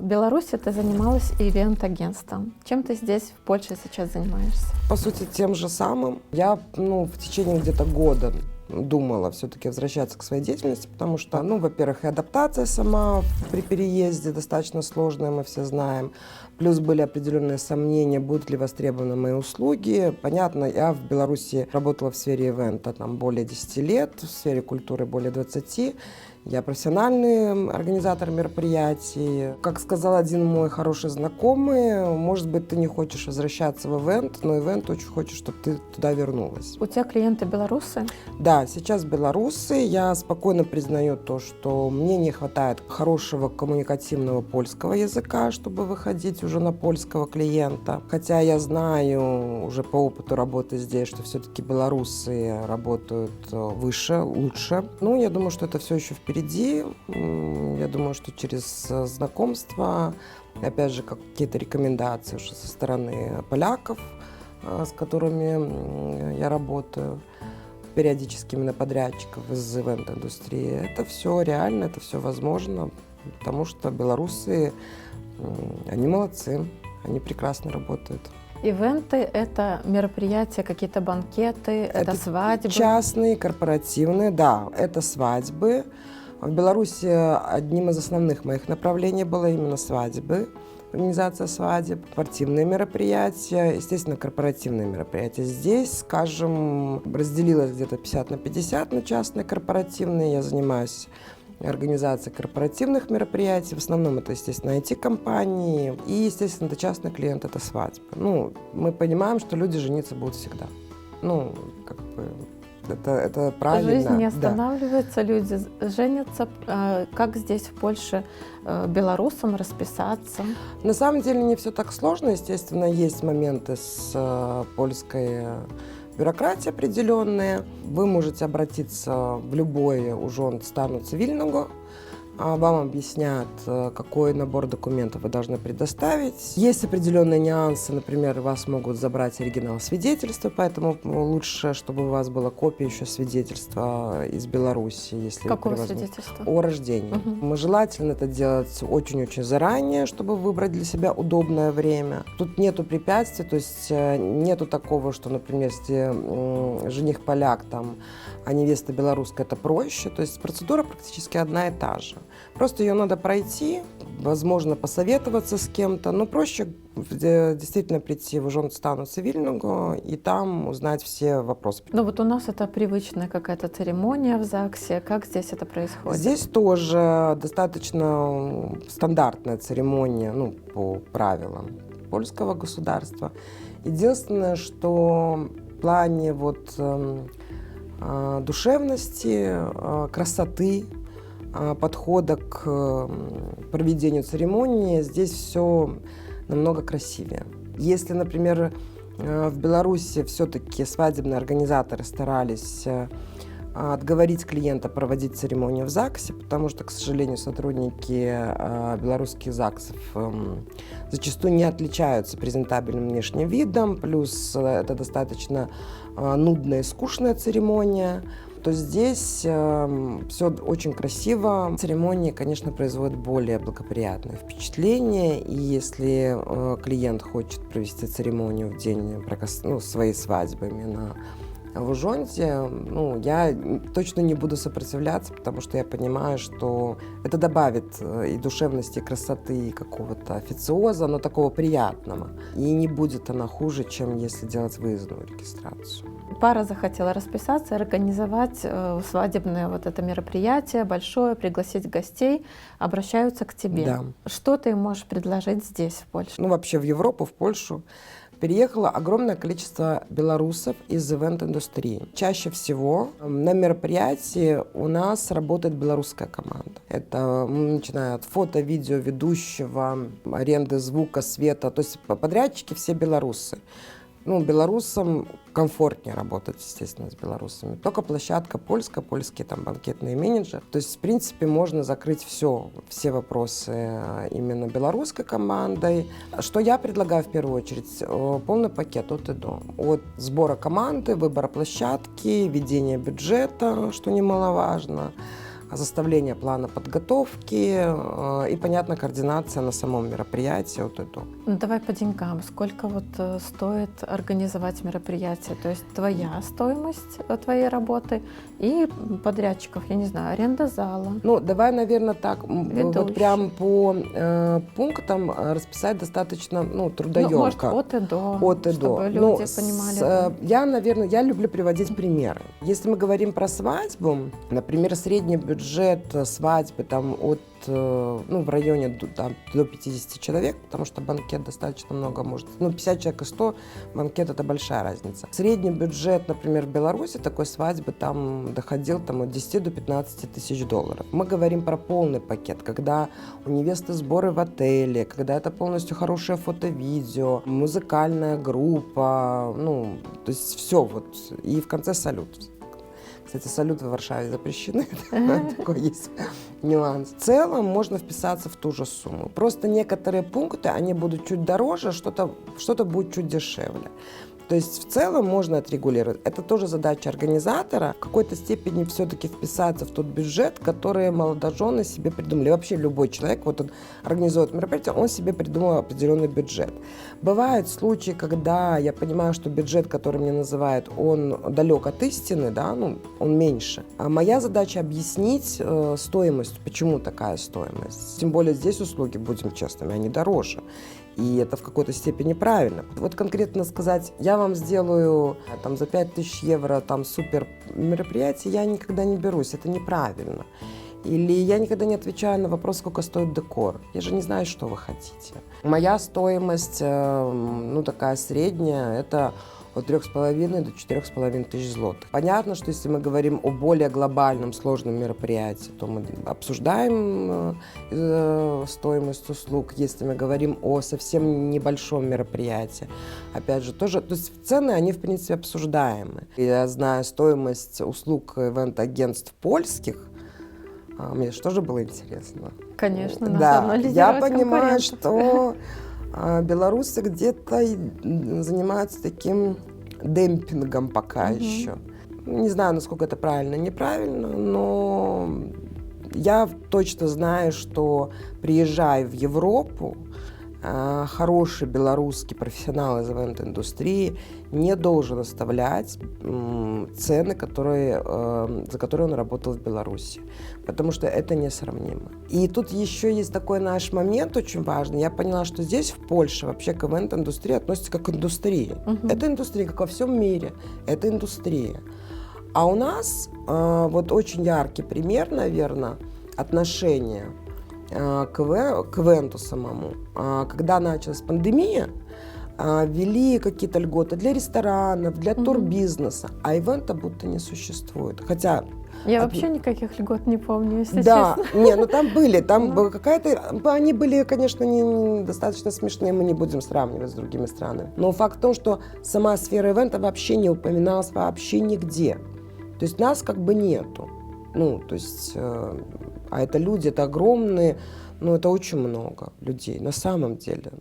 В Беларуси ты занималась ивент-агентством. Чем ты здесь, в Польше, сейчас занимаешься? По сути, тем же самым. Я в течение где-то года думала все-таки возвращаться к своей деятельности, потому что, во-первых, и адаптация сама при переезде достаточно сложная, мы все знаем. Плюс были определенные сомнения, будут ли востребованы мои услуги. Понятно, я в Беларуси работала в сфере ивента более 10 лет, в сфере культуры более 20. Я профессиональный организатор мероприятий. Как сказал один мой хороший знакомый, может быть, ты не хочешь возвращаться в ивент, но ивент очень хочет, чтобы ты туда вернулась. У тебя клиенты белорусы? Да, сейчас белорусы. Я спокойно признаю то, что мне не хватает хорошего коммуникативного польского языка, чтобы выходить уже на польского клиента. Хотя я знаю уже по опыту работы здесь, что все-таки белорусы работают выше, лучше. Я думаю, что это все еще впереди. Я думаю, что через знакомство, опять же, какие-то рекомендации уже со стороны поляков, с которыми я работаю, периодически именно подрядчиков из ивент-индустрии. Это все реально, это все возможно, потому что белорусы, они молодцы, они прекрасно работают. Ивенты – это мероприятия, какие-то банкеты, это свадьбы? Частные, корпоративные, да, это свадьбы. В Беларуси одним из основных моих направлений было именно свадьбы, организация свадеб, спортивные мероприятия, естественно, корпоративные мероприятия. Здесь, скажем, разделилось где-то 50/50 на частные, корпоративные. Я занимаюсь организацией корпоративных мероприятий. В основном это, естественно, IT-компании. И, естественно, это частный клиент, это свадьба. Мы понимаем, что люди жениться будут всегда. Это правильно. Жизнь не останавливается, люди женятся. Как здесь, в Польше, белорусам расписаться? На самом деле не все так сложно. Естественно, есть моменты с польской бюрократией определенные. Вы можете обратиться в любой ужонт стану цивильного. Вам объяснят, какой набор документов вы должны предоставить. Есть определенные нюансы, например, вас могут забрать оригинал свидетельства, поэтому лучше, чтобы у вас была копия еще свидетельства из Беларуси. Если какого свидетельства? О рождении. Желательно это делать очень-очень заранее, чтобы выбрать для себя удобное время. Тут нету препятствий, то есть нету такого, что, например, если жених поляк, а невеста белорусская, это проще. То есть процедура практически одна и та же. Просто ее надо пройти, возможно, посоветоваться с кем-то, но проще действительно прийти в ужонт-стану цивильного и там узнать все вопросы. Вот у нас это привычная какая-то церемония в ЗАГСе. Как здесь это происходит? Здесь тоже достаточно стандартная церемония, по правилам польского государства. Единственное, что в плане душевности, красоты, подхода к проведению церемонии, здесь все намного красивее. Если, например, в Беларуси все-таки свадебные организаторы старались отговорить клиента проводить церемонию в ЗАГСе, потому что, к сожалению, сотрудники белорусских ЗАГСов зачастую не отличаются презентабельным внешним видом, плюс это достаточно нудная и скучная церемония, то здесь все очень красиво. Церемонии, конечно, производят более благоприятное впечатление. И если клиент хочет провести церемонию в день своей свадьбы именно в ужонте, я точно не буду сопротивляться, потому что я понимаю, что это добавит и душевности, и красоты, и какого-то официоза, но такого приятного. И не будет она хуже, чем если делать выездную регистрацию. Пара захотела расписаться, организовать свадебное это мероприятие большое, пригласить гостей, обращаются к тебе. Да. Что ты им можешь предложить здесь, в Польше? Вообще в Европу, в Польшу переехало огромное количество белорусов из ивент-индустрии. Чаще всего на мероприятии у нас работает белорусская команда. Это начиная от фото, видео, ведущего, аренды звука, света. То есть подрядчики все белорусы. Белорусам комфортнее работать, естественно, с белорусами. Только площадка польская, польские банкетные менеджеры. То есть, в принципе, можно закрыть все вопросы именно белорусской командой. Что я предлагаю в первую очередь? Полный пакет от и до. От сбора команды, выбора площадки, ведения бюджета, что немаловажно, составление плана подготовки и, понятно, координация на самом мероприятии. Вот это. Ну, давай по деньгам. Сколько вот стоит организовать мероприятие? То есть твоя стоимость твоей работы и подрядчиков, я не знаю, аренда зала. Ну, давай, наверное, так, Ведущий. вот прям по пунктам расписать достаточно трудоемко. Ну, может, от и до, От и чтобы до. люди понимали. Да. Я люблю приводить примеры. Если мы говорим про свадьбу, например, средний бюджет свадьбы там в районе до 50 человек, потому что банкет достаточно много может. 50 человек и 100, банкет — это большая разница. Средний бюджет, например, в Беларуси такой свадьбы там доходил от 10 до 15 тысяч $. Мы говорим про полный пакет, когда у невесты сборы в отеле, когда это полностью хорошее фото-видео, музыкальная группа, то есть все вот. И в конце салют. Кстати, салюты в Варшаве запрещены, такой есть нюанс. В целом можно вписаться в ту же сумму. Просто некоторые пункты, они будут чуть дороже, что-то будет чуть дешевле. То есть в целом можно отрегулировать. Это тоже задача организатора в какой-то степени все-таки вписаться в тот бюджет, который молодожены себе придумали. Вообще любой человек, вот он организует мероприятие, он себе придумал определенный бюджет. Бывают случаи, когда я понимаю, что бюджет, который мне называют, он далек от истины, он меньше. А моя задача объяснить стоимость, почему такая стоимость. Тем более здесь услуги, будем честными, они дороже. И это в какой-то степени правильно. Вот конкретно сказать, я вам сделаю за 5000 евро супер мероприятие, я никогда не берусь, это неправильно. Или я никогда не отвечаю на вопрос, сколько стоит декор. Я же не знаю, что вы хотите. Моя стоимость, такая средняя, это от 3,5 до 4,5 тысяч злотых. Понятно, что если мы говорим о более глобальном, сложном мероприятии, то мы обсуждаем стоимость услуг. Если мы говорим о совсем небольшом мероприятии, опять же, тоже, то есть цены, они, в принципе, обсуждаемы. Я знаю стоимость услуг ивент-агентств польских. Мне же тоже было интересно. Конечно, надо да, анализировать я понимаю, конкурентов. что белорусы где-то занимаются таким демпингом пока еще. Не знаю, насколько это правильно, неправильно, но я точно знаю, что приезжая в Европу, хороший белорусский профессионал из ивент-индустрии не должен оставлять цены, за которые он работал в Беларуси, потому что это несравнимо. И тут еще есть такой наш момент очень важный. Я поняла, что здесь, в Польше, вообще к ивент-индустрии относится как к индустрии. Это индустрия, как во всем мире, это индустрия. А у нас вот очень яркий пример, наверное, отношения к ивенту самому. Когда началась пандемия, ввели какие-то льготы для ресторанов, для турбизнеса, а ивента будто не существует. Хотя я вообще никаких льгот не помню, если да, честно. там были, была какая-то, они были, конечно, достаточно смешные, мы не будем сравнивать с другими странами. Но факт в том, что сама сфера ивента вообще не упоминалась вообще нигде. То есть нас как бы нету. А это люди, это огромные, это очень много людей на самом деле.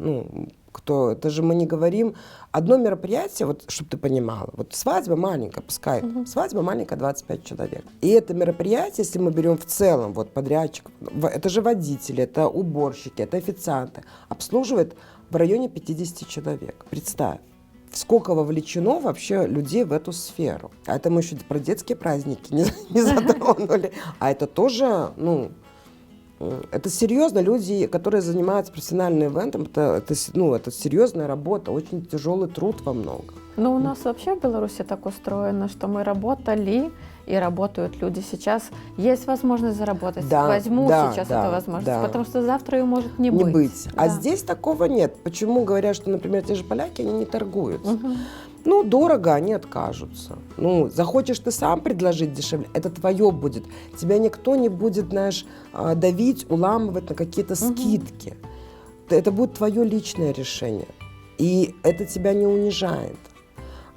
Это же мы не говорим. Одно мероприятие, вот, чтобы ты понимала, вот свадьба маленькая, пускай, свадьба маленькая, 25 человек. И это мероприятие, если мы берем в целом, вот подрядчик, это же водители, это уборщики, это официанты, обслуживает в районе 50 человек. Представь. Сколько вовлечено вообще людей в эту сферу. А это мы еще про детские праздники не затронули. А это тоже, это серьезно. Люди, которые занимаются профессиональным ивентом, это серьезная работа, очень тяжелый труд во многом. У нас вообще в Беларуси так устроено, что мы работали и работают люди. Сейчас есть возможность заработать. Возьму сейчас эту возможность, потому что завтра ее может не быть. А здесь такого нет. Почему говорят, что, например, те же поляки, они не торгуются? Дорого, они откажутся. Захочешь ты сам предложить дешевле, это твое будет. Тебя никто не будет, давить, уламывать на какие-то скидки. Это будет твое личное решение. И это тебя не унижает.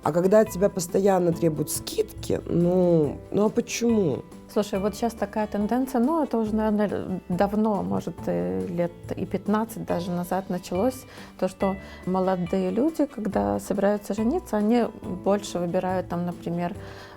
А когда от тебя постоянно требуют скидки, а почему? Слушай, вот сейчас такая тенденция, это уже, наверное, давно, может, лет и 15 даже назад началось, то, что молодые люди, когда собираются жениться, они больше выбирают, например,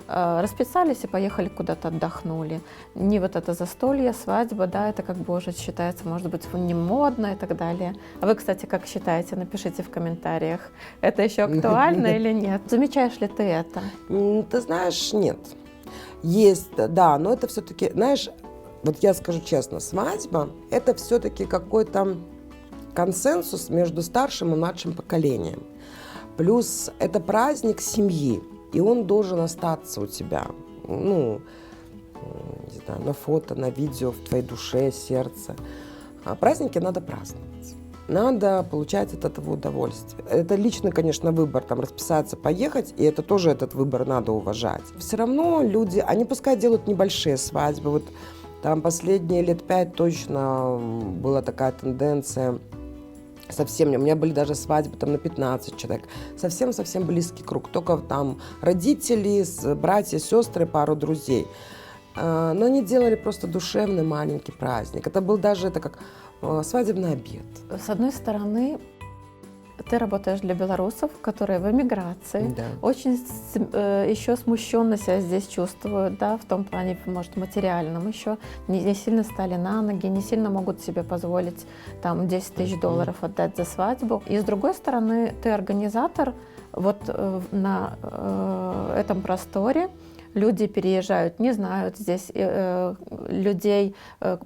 расписались и поехали куда-то отдохнули. Не вот это застолье, свадьба, да, это как бы уже считается, может быть, не модно и так далее. А вы, кстати, как считаете? Напишите в комментариях, это еще актуально или нет? Замечаешь ли ты это? Ты знаешь, нет. Есть, да, но это все-таки, знаешь, вот я скажу честно, свадьба – это все-таки какой-то консенсус между старшим и младшим поколением. Плюс это праздник семьи, и он должен остаться у тебя, ну, не знаю, на фото, на видео, в твоей душе, сердце. А праздники надо праздновать. Надо получать от этого удовольствие. Это личный, конечно, выбор, там, расписаться, поехать, и это тоже этот выбор надо уважать. Все равно люди, они пускай делают небольшие свадьбы. Вот там последние лет 5 точно была такая тенденция. Совсем, у меня были даже свадьбы там на 15 человек. Совсем-совсем близкий круг. Только там родители, братья, сестры, пару друзей. Но они делали просто душевный маленький праздник. Это был даже это как свадебный обед. С одной стороны, ты работаешь для белорусов, которые в эмиграции, Да. очень еще смущенно себя здесь чувствуют, да, в том плане, может, материальном еще, не сильно стали на ноги, не сильно могут себе позволить там 10 тысяч долларов отдать за свадьбу. И с другой стороны, ты организатор, вот на этом просторе люди переезжают, не знают здесь людей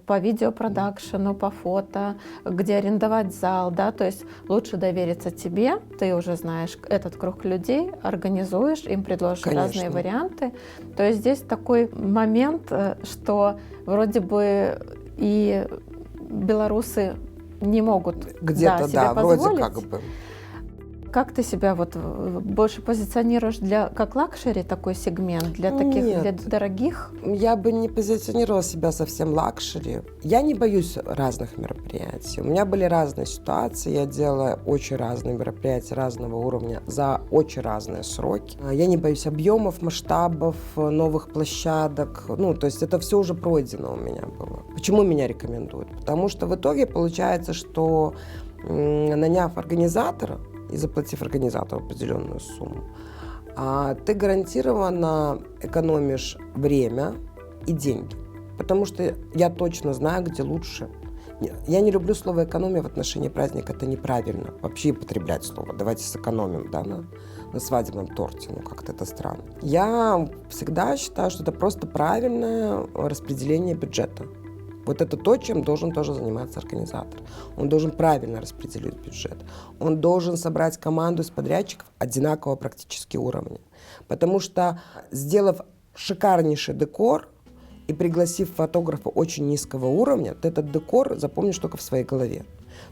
по видеопродакшену, по фото, где арендовать зал, да, то есть лучше довериться тебе, ты уже знаешь этот круг людей, организуешь, им предложишь Конечно. разные варианты. То есть здесь такой момент, что вроде бы и белорусы не могут Где-то, себе да, позволить. вроде как бы. Как ты себя вот больше позиционируешь как лакшери такой сегмент, для таких, Нет. для дорогих? Я бы не позиционировала себя совсем лакшери. Я не боюсь разных мероприятий. У меня были разные ситуации. Я делала очень разные мероприятия разного уровня за очень разные сроки. Я не боюсь объемов, масштабов, новых площадок. Ну, то есть это все уже пройдено у меня было. Почему меня рекомендуют? Потому что в итоге получается, что наняв организатора, и заплатив организатору определенную сумму, ты гарантированно экономишь время и деньги. Потому что я точно знаю, где лучше. Я не люблю слово «экономия» в отношении праздника. Это неправильно. Вообще употреблять слово. Давайте сэкономим, да, на свадебном торте. Ну, как-то это странно. Я всегда считаю, что это просто правильное распределение бюджета. Вот это то, чем должен тоже заниматься организатор. Он должен правильно распределить бюджет. Он должен собрать команду из подрядчиков одинакового практически уровня. Потому что, сделав шикарнейший декор и пригласив фотографа очень низкого уровня, ты этот декор запомнишь только в своей голове.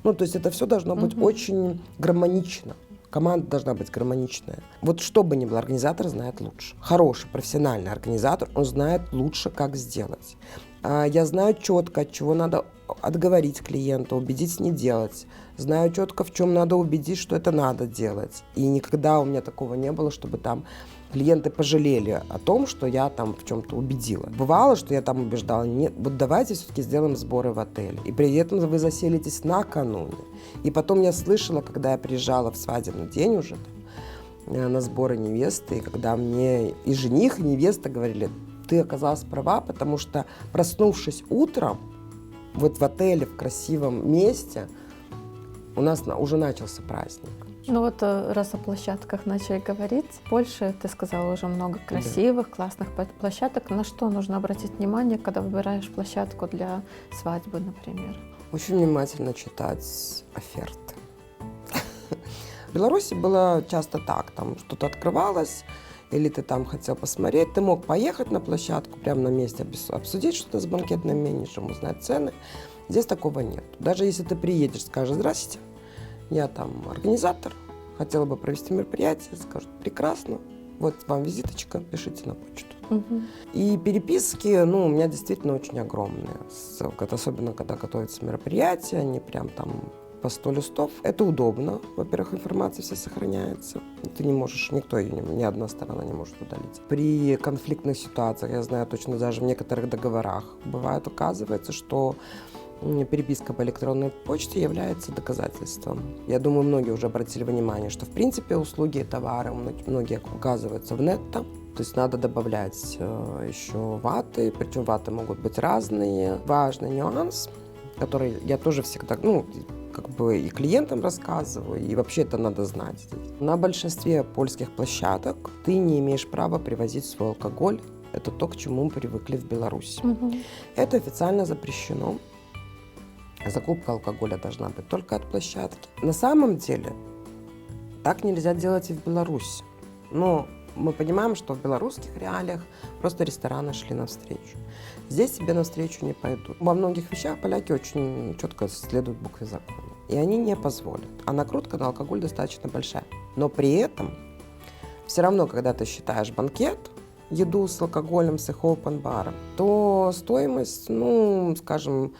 Ну, то есть это все должно быть очень гармонично. Команда должна быть гармоничная. Вот что бы ни было, организатор знает лучше. Хороший профессиональный организатор, он знает лучше, как сделать. Я знаю четко, от чего надо отговорить клиента, убедить не делать. Знаю четко, в чем надо убедить, что это надо делать. И никогда у меня такого не было, чтобы там клиенты пожалели о том, что я там в чем-то убедила. Бывало, что я там убеждала, нет, вот давайте все-таки сделаем сборы в отеле. И при этом вы заселитесь накануне. И потом я слышала, когда я приезжала в свадебный день уже на сборы невесты, и когда мне и жених, и невеста говорили: ты оказалась права, потому что, проснувшись утром, вот в отеле, в красивом месте, у нас уже начался праздник. Ну вот раз о площадках начали говорить, в Польше, ты сказала, уже много красивых, классных площадок. На что нужно обратить внимание, когда выбираешь площадку для свадьбы, например? Очень внимательно читать оферты. В Беларуси было часто так, там что-то открывалось, или ты там хотел посмотреть, ты мог поехать на площадку, прямо на месте обсудить что-то с банкетным менеджером, узнать цены. Здесь такого нет. Даже если ты приедешь, скажешь: здравствуйте, я там организатор, хотела бы провести мероприятие, скажут: прекрасно, вот вам визиточка, пишите на почту. И переписки, ну, у меня действительно очень огромные. Особенно, когда готовятся мероприятия, они прям там по 100 листов. Это удобно. Во-первых, информация вся сохраняется. Ты не можешь, никто ее, ни одна сторона не может удалить. При конфликтных ситуациях, я знаю точно, даже в некоторых договорах бывает, оказывается, что переписка по электронной почте является доказательством. Я думаю, многие уже обратили внимание, что в принципе услуги и товары многие указываются в нетто. То есть надо добавлять еще ваты, причем ваты могут быть разные. Важный нюанс, который я тоже всегда, как бы и клиентам рассказываю, и вообще это надо знать здесь. На большинстве польских площадок ты не имеешь права привозить свой алкоголь. Это то, к чему мы привыкли в Беларуси. Это официально запрещено. Закупка алкоголя должна быть только от площадки. На самом деле так нельзя делать и в Беларуси. Но мы понимаем, что в белорусских реалиях просто рестораны шли навстречу. Здесь себе навстречу не пойдут. Во многих вещах поляки очень четко следуют букве закона. И они не позволят. А накрутка на алкоголь достаточно большая. Но при этом все равно, когда ты считаешь банкет, еду с алкоголем, с их open-баром, то стоимость, скажем,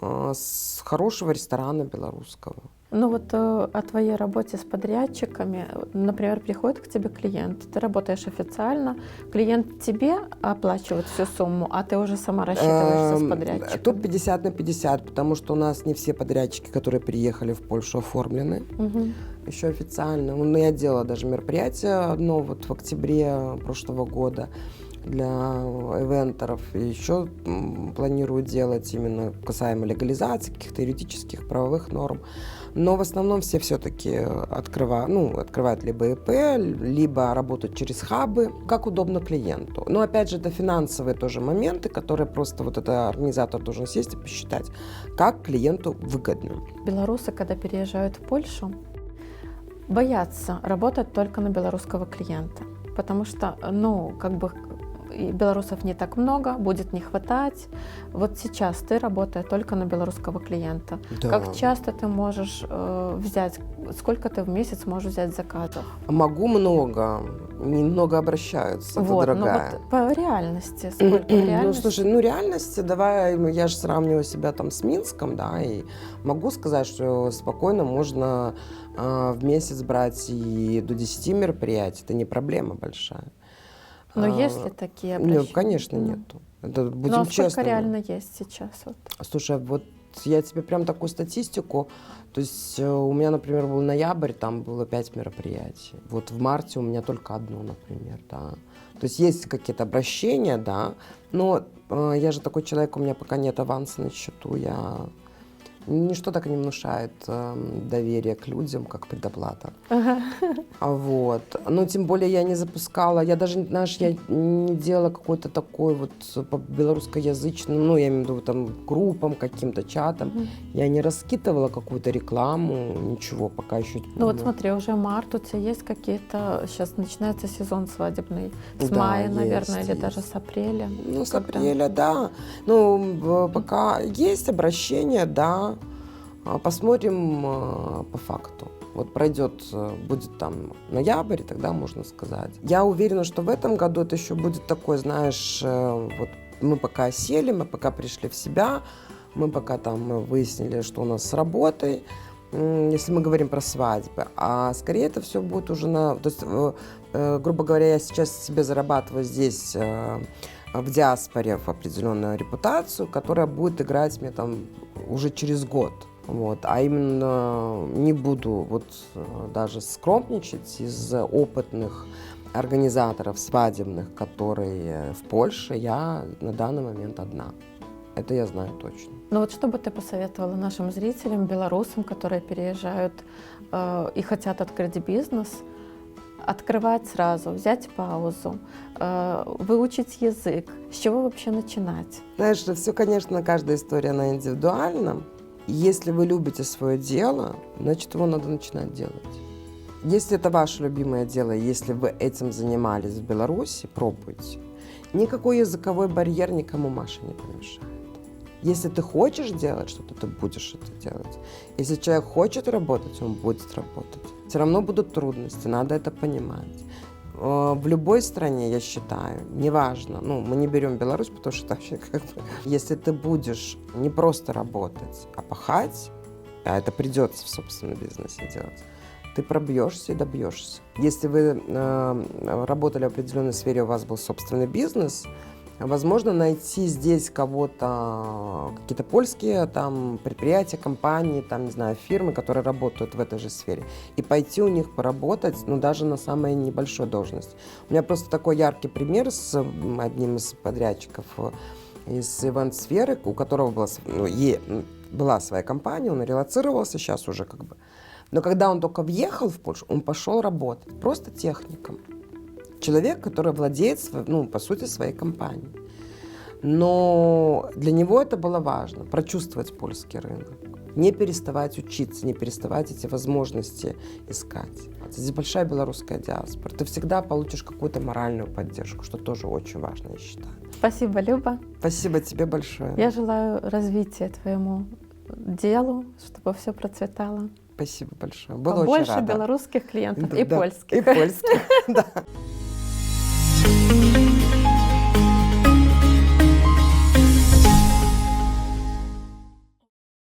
с хорошего ресторана белорусского. Ну вот о твоей работе с подрядчиками, например, приходит к тебе клиент, ты работаешь официально, клиент тебе оплачивает всю сумму, а ты уже сама рассчитываешься с подрядчиком? Тут 50 на 50, потому что у нас не все подрядчики, которые приехали в Польшу, оформлены еще официально. Я делала даже мероприятие одно вот в октябре прошлого года для ивентеров. И еще планирую делать именно касаемо легализации, каких-то юридических, правовых норм. Но в основном все все-таки открывают либо ИП, либо работают через хабы, как удобно клиенту. Но опять же, это финансовые тоже моменты, которые просто вот этот организатор должен сесть и посчитать, как клиенту выгодно. Белорусы, когда переезжают в Польшу, боятся работать только на белорусского клиента, потому что, и белорусов не так много, будет не хватать. Вот сейчас ты работаешь только на белорусского клиента. Да. Как часто ты можешь взять, сколько ты в месяц можешь взять заказов? Могу много, немного обращаются, Вот, это дорогая. Вот по реальности, сколько в реальности? Реальности, давай, я же сравниваю себя там с Минском, да, и могу сказать, что спокойно можно в месяц брать и до 10 мероприятий, это не проблема большая. Но есть ли такие обращения? Нет, конечно, нету. Это, будем Но сколько честными. реально есть сейчас? Вот? Слушай, вот я тебе прям такую статистику, то есть у меня, например, был ноябрь, там было 5 мероприятий. Вот в марте у меня только одно, например, да. То есть есть какие-то обращения, да, но я же такой человек, у меня пока нет аванса на счету, ничто так и не внушает доверие к людям, как предоплата. Вот. Но тем более я не запускала, я даже, я не делала какой-то такой вот по-белорусскоязычному, я имею в виду там группам, каким-то чатам. Я не раскидывала какую-то рекламу, ничего, пока еще. Ну вот смотри, уже март, у тебя есть какие-то, сейчас начинается сезон свадебный, с мая, наверное, или даже с апреля? Ну, с апреля, да. Ну, пока есть обращения, да. Посмотрим по факту. Вот будет там ноябрь, тогда можно сказать. Я уверена, что в этом году это еще будет такой, знаешь, вот мы пока сели, мы пока пришли в себя, мы пока там выяснили, что у нас с работой, если мы говорим про свадьбы. А скорее это все будет уже то есть, грубо говоря, я сейчас себе зарабатываю здесь в диаспоре в определенную репутацию, которая будет играть мне там уже через год. Вот. А именно не буду даже скромничать из опытных организаторов свадебных, которые в Польше, я на данный момент одна. Это я знаю точно. Ну вот что бы ты посоветовала нашим зрителям, белорусам, которые переезжают и хотят открыть бизнес, открывать сразу, взять паузу, выучить язык, с чего вообще начинать? Знаешь, все, конечно, каждая история, она индивидуальна. Если вы любите свое дело, значит, его надо начинать делать. Если это ваше любимое дело, если вы этим занимались в Беларуси, пробуйте. Никакой языковой барьер никому, Маша, не помешает. Если ты хочешь делать что-то, ты будешь это делать. Если человек хочет работать, он будет работать. Все равно будут трудности, надо это понимать. В любой стране, я считаю, неважно, мы не берем Беларусь, потому что вообще если ты будешь не просто работать, а пахать, а это придется в собственном бизнесе делать, ты пробьешься и добьешься. Если вы работали в определенной сфере, у вас был собственный бизнес, Возможно, найти здесь кого-то, какие-то польские там предприятия, компании, там, не знаю, фирмы, которые работают в этой же сфере, и пойти у них поработать, ну, даже на самой небольшой должности. У меня просто такой яркий пример с одним из подрядчиков из ивент-сферы, у которого была своя компания, он релоцировался сейчас уже как бы. Но когда он только въехал в Польшу, он пошел работать просто техником. Человек, который владеет, ну, по сути, своей компанией. Но для него это было важно, прочувствовать польский рынок, не переставать учиться, не переставать эти возможности искать. Здесь большая белорусская диаспора. Ты всегда получишь какую-то моральную поддержку, что тоже очень важно, я считаю. Спасибо, Люба. Спасибо тебе большое. Я желаю развития твоему делу, чтобы все процветало. Спасибо большое. Была очень Побольше рада. белорусских клиентов Да, и да. польских. И польских, да.